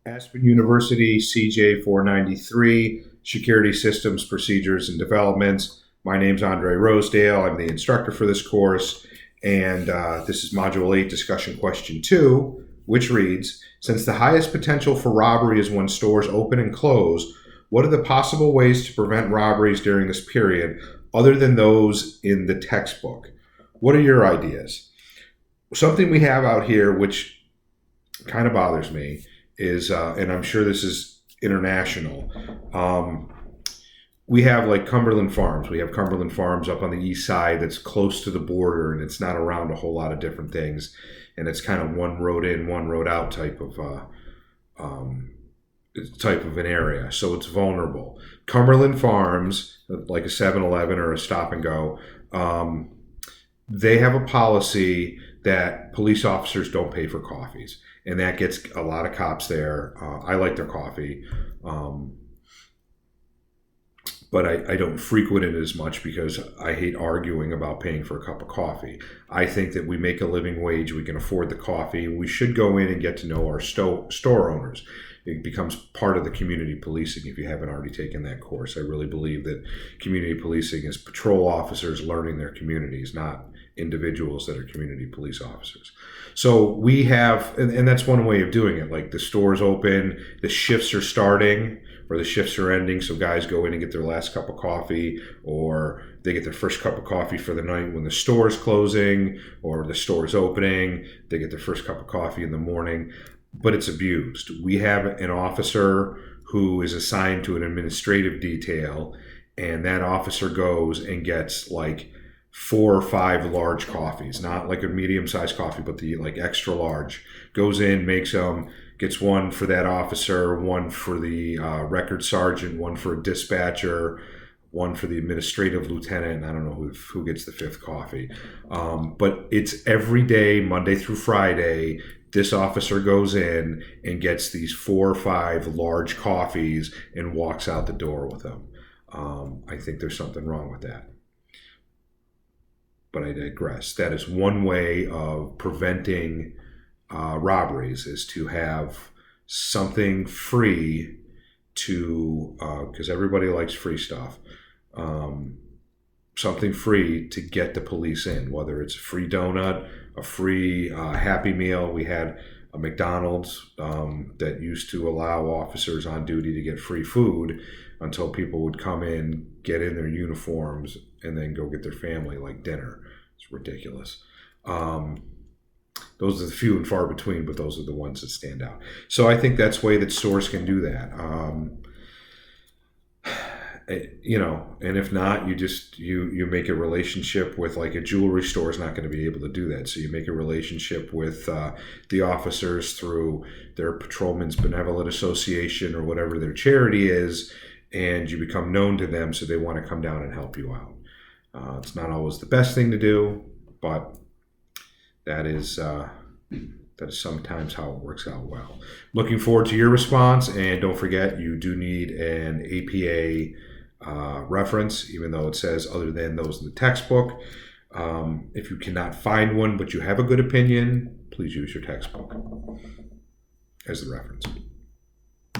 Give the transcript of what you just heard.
Aspen University, CJ493, Security Systems, Procedures, and Developments. My name's Andre Rosedale. I'm the instructor for this course, and this is Module 8, Discussion Question 2, which reads, since the highest potential for robbery is when stores open and close, what are the possible ways to prevent robberies during this period other than those in the textbook? What are your ideas? Something we have out here, which kind of bothers me, is, and I'm sure this is international, we have like Cumberland Farms. We have Cumberland Farms up on the east side that's close to the border, and it's not around a whole lot of different things. And it's kind of one road in, one road out type of an area. So it's vulnerable. Cumberland Farms, like a 7-Eleven or a Stop and Go, they have a policy that police officers don't pay for coffees. And that gets a lot of cops there. I like their coffee. But I don't frequent it as much because I hate arguing about paying for a cup of coffee. I think that we make a living wage, we can afford the coffee. We should go in and get to know our store owners. It becomes part of the community policing if you haven't already taken that course. I really believe that community policing is patrol officers learning their communities, not individuals that are community police officers. So we have, and that's one way of doing it. Like the store's open, the shifts are starting or the shifts are ending. So guys go in and get their last cup of coffee, or they get their first cup of coffee for the night when the store's closing or the store's opening. They get their first cup of coffee in the morning, but it's abused. We have an officer who is assigned to an administrative detail, and that officer goes and gets like 4 or 5 large coffees, not like a medium-sized coffee, but the like extra large. Goes in, makes them, gets one for that officer, one for the record sergeant, one for a dispatcher, one for the administrative lieutenant, and I don't know who gets the 5th coffee. But it's every day, Monday through Friday, this officer goes in and gets these 4 or 5 large coffees and walks out the door with them. I think there's something wrong with that. But I digress. That is one way of preventing robberies, is to have something free to, because everybody likes free stuff, something free to get the police in, whether it's a free donut, a free Happy Meal. We had a McDonald's that used to allow officers on duty to get free food until people would come in, get in their uniforms, and then go get their family like dinner. It's ridiculous. Those are the few and far between, but those are the ones that stand out. So I think that's a way that stores can do that. And if not, you make a relationship with, like, a jewelry store is not going to be able to do that. So you make a relationship with the officers through their Patrolmen's Benevolent Association or whatever their charity is, and you become known to them, so they want to come down and help you out. It's not always the best thing to do, but that is sometimes how it works out well. Looking forward to your response, and don't forget, you do need an APA reference, even though it says other than those in the textbook. If you cannot find one, but you have a good opinion, please use your textbook as the reference.